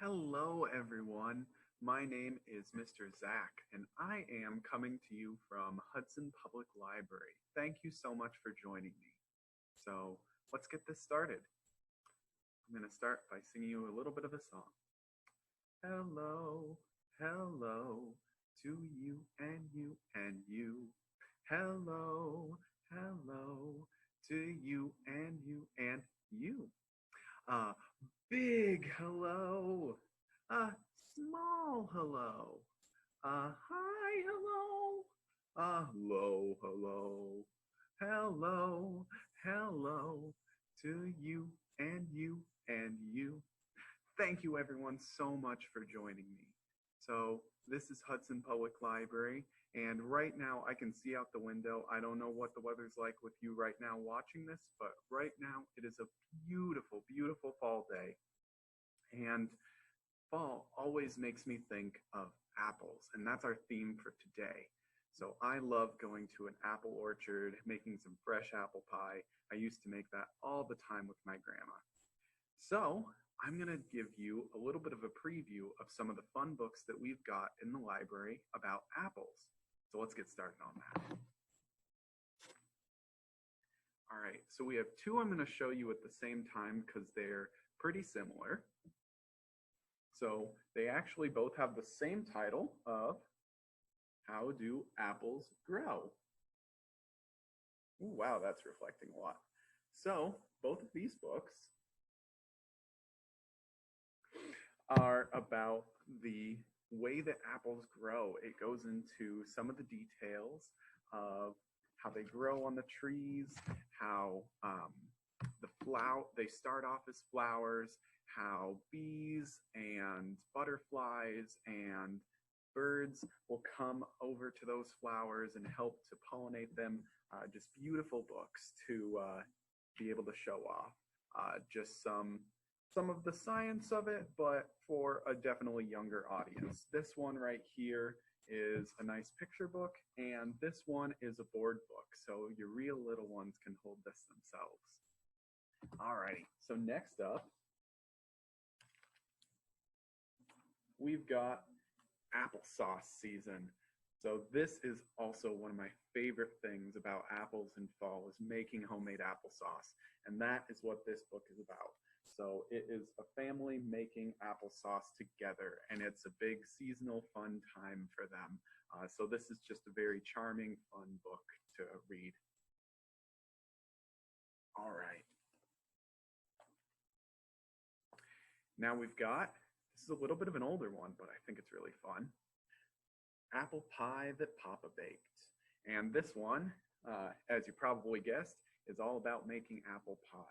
Hello, everyone. My name is Mr. Zach, and I am coming to you from Hudson Public Library. Thank you so much for joining me. So let's get this started. I'm going to start by singing you a little bit of a song. Hello, hello, to you and you and you. Hello, hello, to you and you and you. Big hello, a small hello, a hi hello, a low hello, hello, hello to you and you and you. Thank you everyone so much for joining me. So this is Hudson Public Library, and right now I can see out the window. I don't know what the weather's like with you right now watching this, but right now it is a beautiful, beautiful fall day. And fall always makes me think of apples, and that's our theme for today. So I love going to an apple orchard, making some fresh apple pie. I used to make that all the time with my grandma. So I'm going to give you a little bit of a preview of some of the fun books that we've got in the library about apples. So let's get started on that. All right, so we have two I'm going to show you at the same time because they're pretty similar. So they actually both have the same title of How Do Apples Grow? Ooh, wow, that's reflecting a lot. So both of these books are about the way that apples grow. It goes into some of the details of how they grow on the trees, how they start off as flowers, how bees and butterflies and birds will come over to those flowers and help to pollinate them. Just beautiful books to be able to show off. Just some of the science of it, but for a definitely younger audience. This one right here is a nice picture book, and this one is a board book, so your real little ones can hold this themselves. Alrighty, so next up, we've got applesauce season. So this is also one of my favorite things about apples in fall is making homemade applesauce, and that is what this book is about. So it is a family making applesauce together, and it's a big seasonal fun time for them. So this is just a very charming, fun book to read. All right. Now we've got, this is a little bit of an older one, but I think it's really fun. Apple Pie That Papa Baked. And this one, as you probably guessed, is all about making apple pie.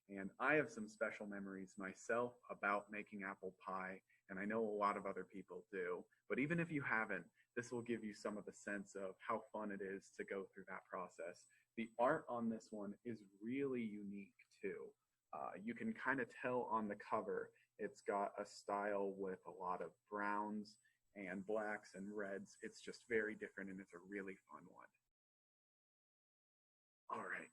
And I have some special memories myself about making apple pie, and I know a lot of other people do. But even if you haven't, this will give you some of the sense of how fun it is to go through that process. The art on this one is really unique too. You can kind of tell on the cover, it's got a style with a lot of browns and blacks and reds. It's just very different, and it's a really fun one. All right.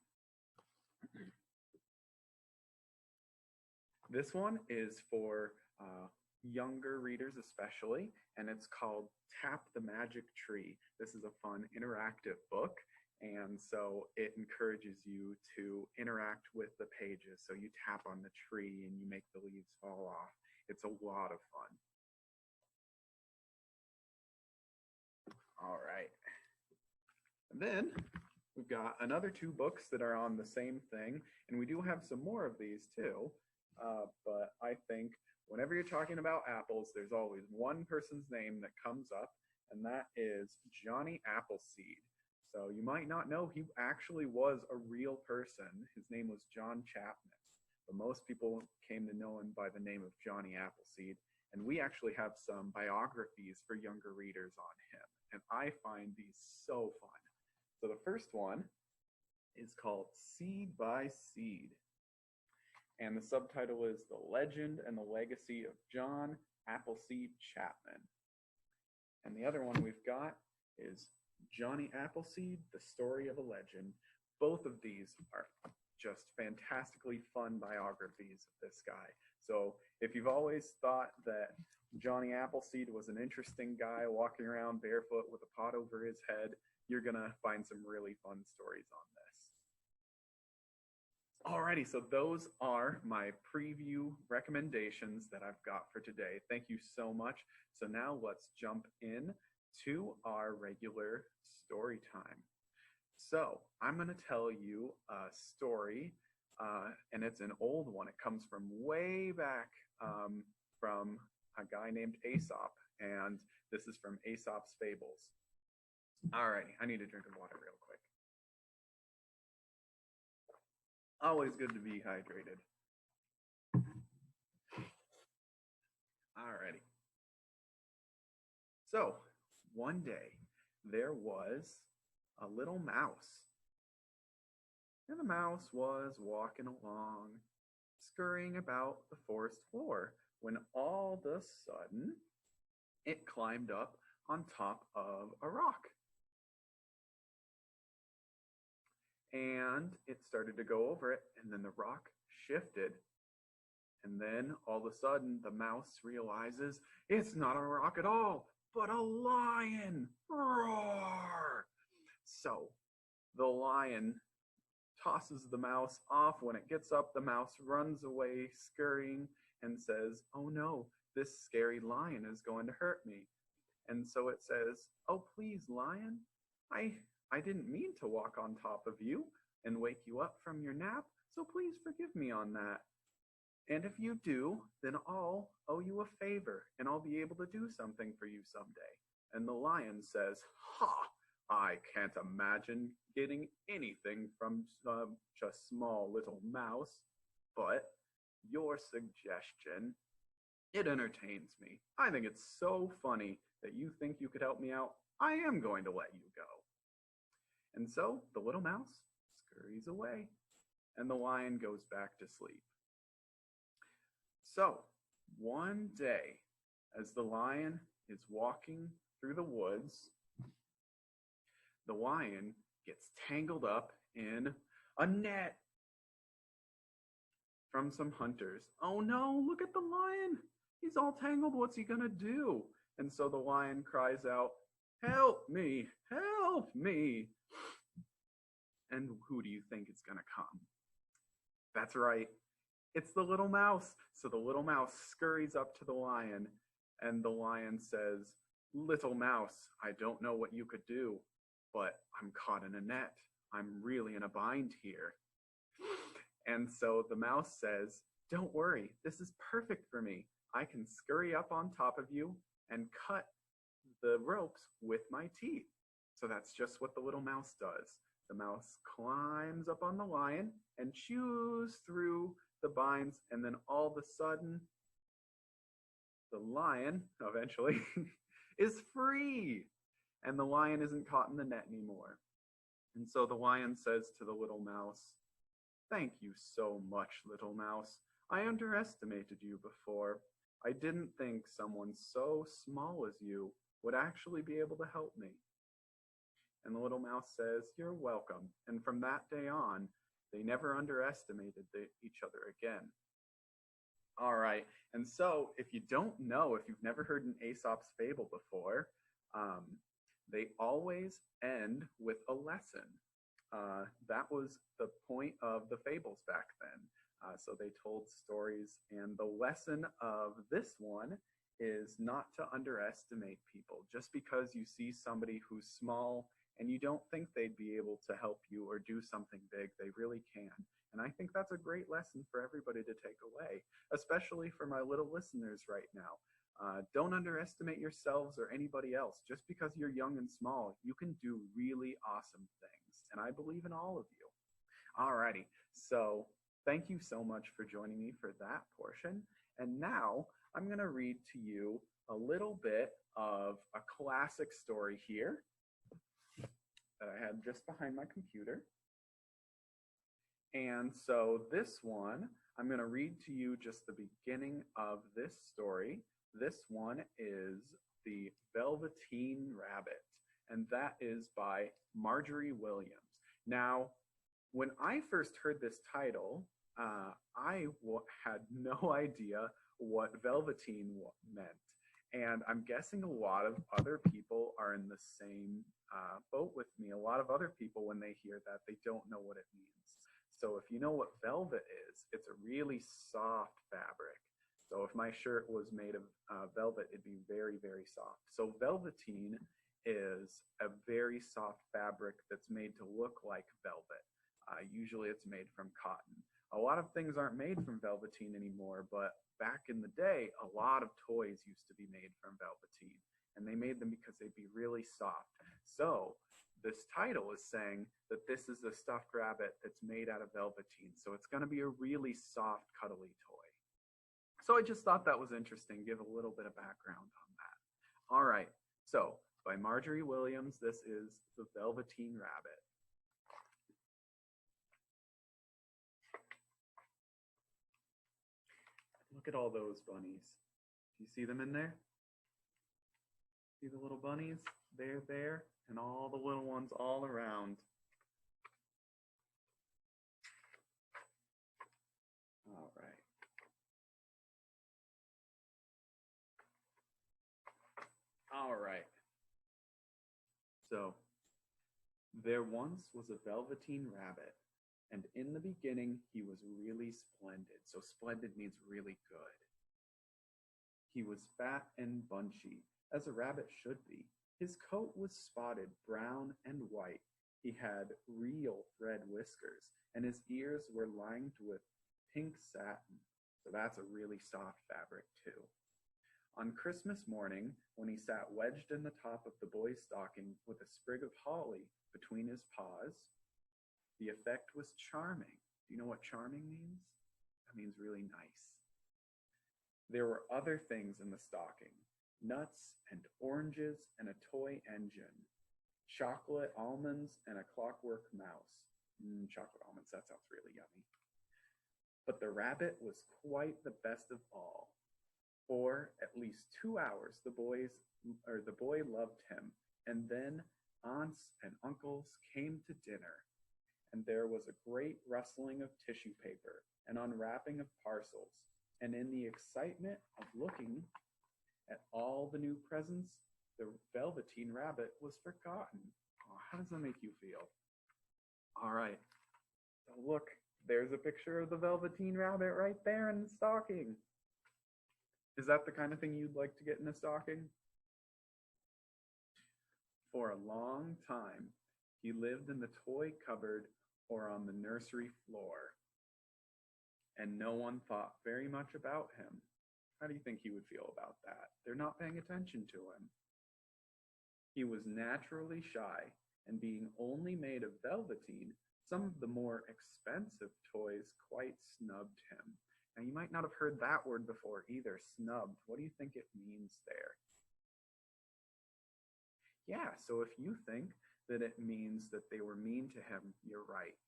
This one is for younger readers especially, and it's called Tap the Magic Tree. This is a fun interactive book, and so it encourages you to interact with the pages. So you tap on the tree and you make the leaves fall off. It's a lot of fun. All right. And then we've got another two books that are on the same thing, and we do have some more of these too. But I think whenever you're talking about apples, there's always one person's name that comes up, and that is Johnny Appleseed. So you might not know he actually was a real person. His name was John Chapman, but most people came to know him by the name of Johnny Appleseed. And we actually have some biographies for younger readers on him, and I find these so fun. So the first one is called Seed by Seed. And the subtitle is The Legend and the Legacy of John Appleseed Chapman. And the other one we've got is Johnny Appleseed, The Story of a Legend. Both of these are just fantastically fun biographies of this guy. So if you've always thought that Johnny Appleseed was an interesting guy walking around barefoot with a pot over his head, you're going to find some really fun stories on this. Alrighty, so those are my preview recommendations that I've got for today. Thank you so much. So now let's jump in to our regular story time. So I'm going to tell you a story, and it's an old one. It comes from way back from a guy named Aesop, and this is from Aesop's Fables. Alrighty, I need a drink of water real quick. Always good to be hydrated. Alrighty. So, one day, there was a little mouse. And the mouse was walking along, scurrying about the forest floor, when all of a sudden, it climbed up on top of a rock. And it started to go over it, and then the rock shifted. And then all of a sudden, the mouse realizes it's not a rock at all, but a lion. Roar! So the lion tosses the mouse off. When it gets up, the mouse runs away, scurrying, and says, "Oh no, this scary lion is going to hurt me." And so it says, "Oh, please, lion, I didn't mean to walk on top of you and wake you up from your nap, so please forgive me on that. And if you do, then I'll owe you a favor, and I'll be able to do something for you someday." And the lion says, "Ha! I can't imagine getting anything from such a small little mouse, but your suggestion, it entertains me. I think it's so funny that you think you could help me out. I am going to let you go." And so the little mouse scurries away, and the lion goes back to sleep. So one day, as the lion is walking through the woods, the lion gets tangled up in a net from some hunters. "Oh no, look at the lion. He's all tangled. What's he gonna do?" And so the lion cries out, "Help me, help me." And who do you think is gonna come? That's right. It's the little mouse. So the little mouse scurries up to the lion, and the lion says, "Little mouse, I don't know what you could do, but I'm caught in a net. I'm really in a bind here." And so the mouse says, "Don't worry, this is perfect for me. I can scurry up on top of you and cut the ropes with my teeth." So that's just what the little mouse does. The mouse climbs up on the lion and chews through the binds, and then all of a sudden, the lion, eventually, is free. And the lion isn't caught in the net anymore. And so the lion says to the little mouse, "Thank you so much, little mouse. I underestimated you before. I didn't think someone so small as you would actually be able to help me." And the little mouse says, "You're welcome." And from that day on, they never underestimated each other again. All right. And so if you don't know, if you've never heard an Aesop's fable before, they always end with a lesson. That was the point of the fables back then. So they told stories, and the lesson of this one is not to underestimate people. Just because you see somebody who's small and you don't think they'd be able to help you or do something big, they really can. And I think that's a great lesson for everybody to take away, especially for my little listeners right now. Don't underestimate yourselves or anybody else. Just because you're young and small, you can do really awesome things. And I believe in all of you. Alrighty, so thank you so much for joining me for that portion. And now I'm going to read to you a little bit of a classic story here that I had just behind my computer. And so this one, I'm going to read to you just the beginning of this story. This one is The Velveteen Rabbit, and that is by Marjorie Williams. Now, when I first heard this title, had no idea what velveteen meant. And I'm guessing a lot of other people are in the same boat with me. A lot of other people, when they hear that, they don't know what it means. So if you know what velvet is, it's a really soft fabric. So if my shirt was made of velvet, it'd be very, very soft. So velveteen is a very soft fabric that's made to look like velvet. Usually it's made from cotton. A lot of things aren't made from velveteen anymore, but back in the day, a lot of toys used to be made from velveteen, and they made them because they'd be really soft. So this title is saying that this is a stuffed rabbit that's made out of velveteen, so it's going to be a really soft, cuddly toy. So I just thought that was interesting, give a little bit of background on that. All right, so by Marjorie Williams, this is The Velveteen Rabbit. Look at all those bunnies. Do you see them in there? See the little bunnies? They're there, and all the little ones all around. All right. All right. So, there once was a velveteen rabbit, and in the beginning he was really splendid. So splendid means really good. He was fat and bunchy, as a rabbit should be. His coat was spotted brown and white. He had real red whiskers, and his ears were lined with pink satin. So that's a really soft fabric too. On Christmas morning, when he sat wedged in the top of the boy's stocking with a sprig of holly between his paws, the effect was charming. Do you know what charming means? That means really nice. There were other things in the stocking: nuts and oranges and a toy engine, chocolate almonds and a clockwork mouse. Chocolate almonds, that sounds really yummy. But the rabbit was quite the best of all. For at least 2 hours, the boy loved him, and then aunts and uncles came to dinner, and there was a great rustling of tissue paper and unwrapping of parcels, and in the excitement of looking at all the new presents, the velveteen rabbit was forgotten. Oh, how does that make you feel? All right, so look, there's a picture of the velveteen rabbit right there in the stocking. Is that the kind of thing you'd like to get in a stocking? For a long time, he lived in the toy cupboard or on the nursery floor, and no one thought very much about him. How do you think he would feel about that? They're not paying attention to him. He was naturally shy, and being only made of velveteen, some of the more expensive toys quite snubbed him. Now, you might not have heard that word before either, snubbed. What do you think it means there? Yeah, so if you think that it means that they were mean to him, you're right.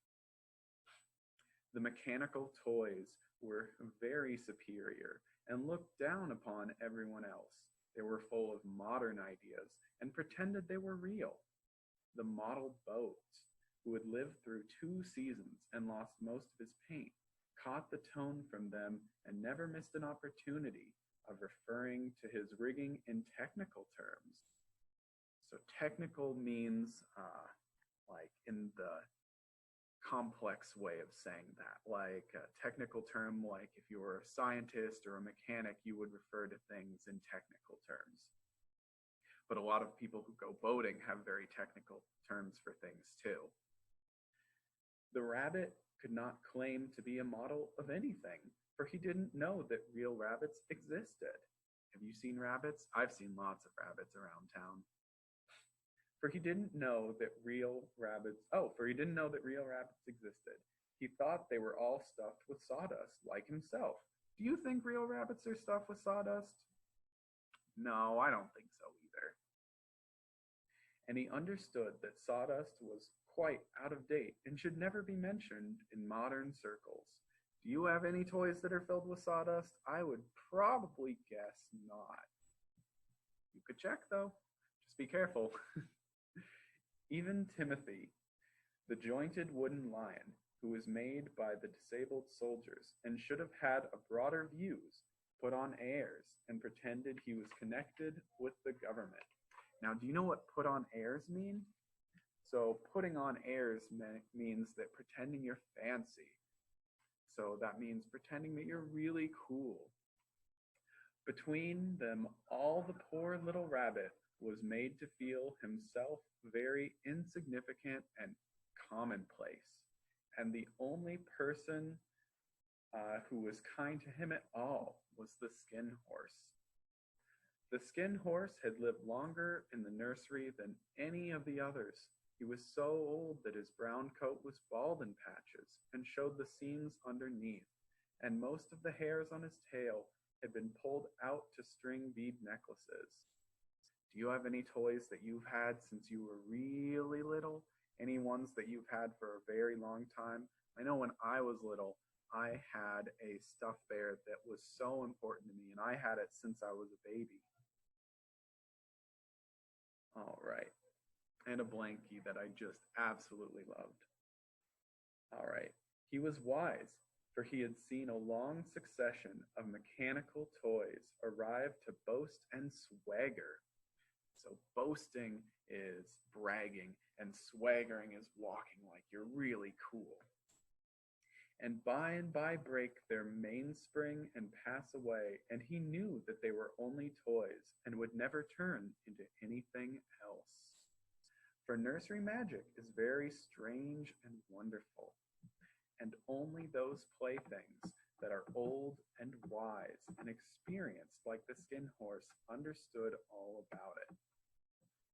The mechanical toys were very superior and looked down upon everyone else. They were full of modern ideas and pretended they were real. The model boats, who had lived through 2 seasons and lost most of his paint, caught the tone from them and never missed an opportunity of referring to his rigging in technical terms. So technical means like in the complex way of saying that, like a technical term, like if you were a scientist or a mechanic, you would refer to things in technical terms. But a lot of people who go boating have very technical terms for things too. The rabbit could not claim to be a model of anything, for he didn't know that real rabbits existed. Have you seen rabbits? I've seen lots of rabbits around town. For he didn't know that real rabbits existed. He thought they were all stuffed with sawdust, like himself. Do you think real rabbits are stuffed with sawdust? No, I don't think so either. And he understood that sawdust was quite out of date and should never be mentioned in modern circles. Do you have any toys that are filled with sawdust? I would probably guess not. You could check though. Just be careful. Even Timothy, the jointed wooden lion, who was made by the disabled soldiers and should have had a broader views, put on airs, and pretended he was connected with the government. Now, do you know what put on airs mean? So putting on airs means that pretending you're fancy. So that means pretending that you're really cool. Between them all, the poor little rabbit was made to feel himself very insignificant and commonplace. And the only person who was kind to him at all was the Skin Horse. The Skin Horse had lived longer in the nursery than any of the others. He was so old that his brown coat was bald in patches and showed the seams underneath, and most of the hairs on his tail had been pulled out to string bead necklaces. Do you have any toys that you've had since you were really little? Any ones that you've had for a very long time? I know when I was little, I had a stuffed bear that was so important to me, and I had it since I was a baby. All right. And a blankie that I just absolutely loved. All right. He was wise, for he had seen a long succession of mechanical toys arrive to boast and swagger. So boasting is bragging, and swaggering is walking like you're really cool. And by break their mainspring and pass away, and he knew that they were only toys and would never turn into anything else. For nursery magic is very strange and wonderful, and only those playthings that are old and wise and experienced like the Skin Horse understood all about it.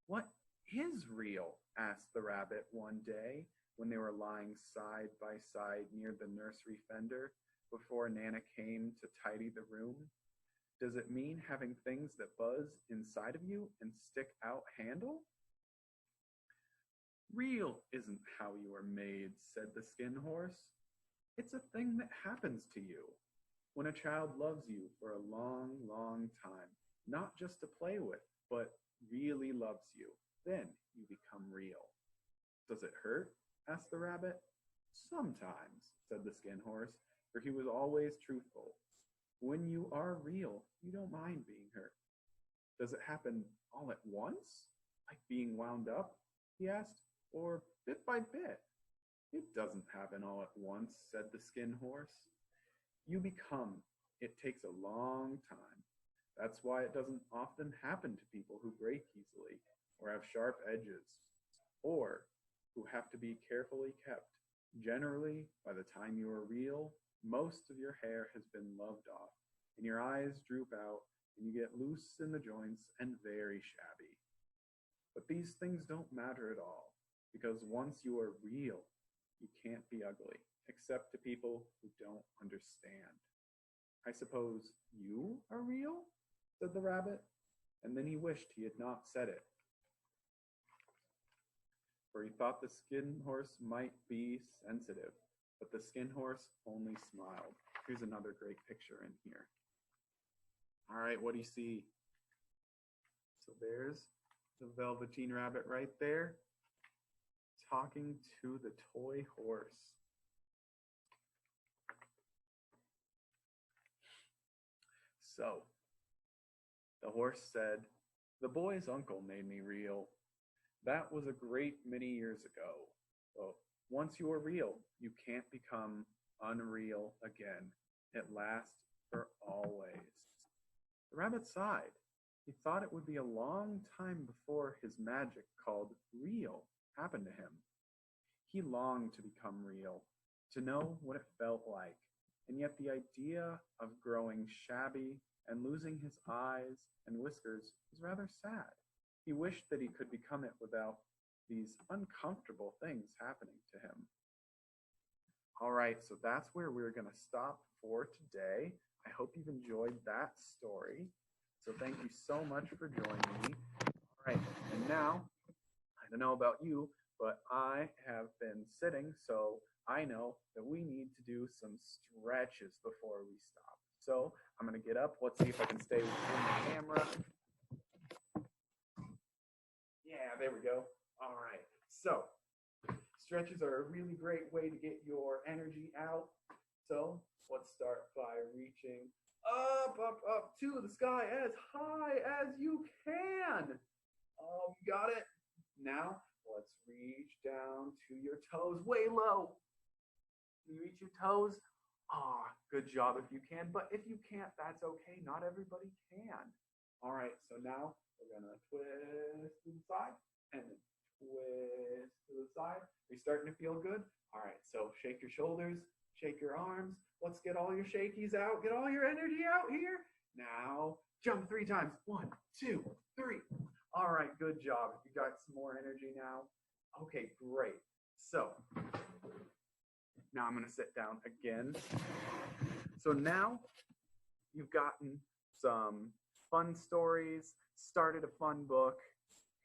What is real? Asked the rabbit one day when they were lying side by side near the nursery fender before Nana came to tidy the room. Does it mean having things that buzz inside of you and stick out handle? Real isn't how you are made, said the Skin Horse. It's a thing that happens to you when a child loves you for a long, long time, not just to play with, but really loves you. Then you become real. Does it hurt? Asked the rabbit. Sometimes, said the Skin Horse, for he was always truthful. When you are real, you don't mind being hurt. Does it happen all at once, like being wound up? He asked, or bit by bit? It doesn't happen all at once, said the Skin Horse. You become. It takes a long time. That's why it doesn't often happen to people who break easily, or have sharp edges, or who have to be carefully kept. Generally, by the time you are real, most of your hair has been loved off, and your eyes droop out, and you get loose in the joints and very shabby. But these things don't matter at all, because once you are real, you can't be ugly, except to people who don't understand. I suppose you are real? Said the rabbit, and then he wished he had not said it, for he thought the Skin Horse might be sensitive, but the Skin Horse only smiled. Here's another great picture in here. All right, what do you see? So there's the Velveteen Rabbit right there, talking to the toy horse. So, the horse said, "The boy's uncle made me real. That was a great many years ago. Well, once you are real, you can't become unreal again. It lasts for always." The rabbit sighed. He thought it would be a long time before his magic called real happened to him. He longed to become real, to know what it felt like, and yet the idea of growing shabby and losing his eyes and whiskers was rather sad. He wished that he could become it without these uncomfortable things happening to him. All right, so that's where we're going to stop for today. I hope you've enjoyed that story. So thank you so much for joining me. All right, and now, I don't know about you, but I have been sitting, so I know that we need to do some stretches before we stop. So I'm going to get up. Let's see if I can stay within the camera. Yeah, there we go. All right. So Stretches are a really great way to get your energy out. So let's start by reaching up, up, up to the sky as high as you can. Oh, you got it. Now let's reach down to your toes way low. You reach your toes. Ah, good job if you can, but if you can't, that's okay. Not everybody can. All right, so now we're gonna twist to the side and then twist to the side. Are you starting to feel good? All right, so shake your shoulders, shake your arms. Let's get all your shakies out. Get all your energy out here. Now jump 3 times. 1, 2, 3. All right, good job. You got some more energy now. Okay, great. So now I'm going to sit down again. So now you've gotten some fun stories, started a fun book,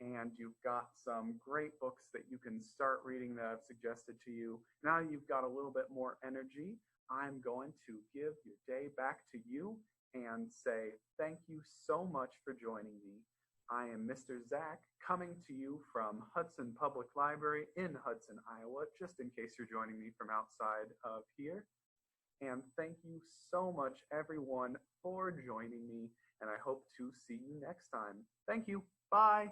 and you've got some great books that you can start reading that I've suggested to you. Now you've got a little bit more energy. I'm going to give your day back to you and say thank you so much for joining me. I am Mr. Zach, coming to you from Hudson Public Library in Hudson, Iowa, just in case you're joining me from outside of here. And thank you so much, everyone, for joining me, and I hope to see you next time. Thank you. Bye.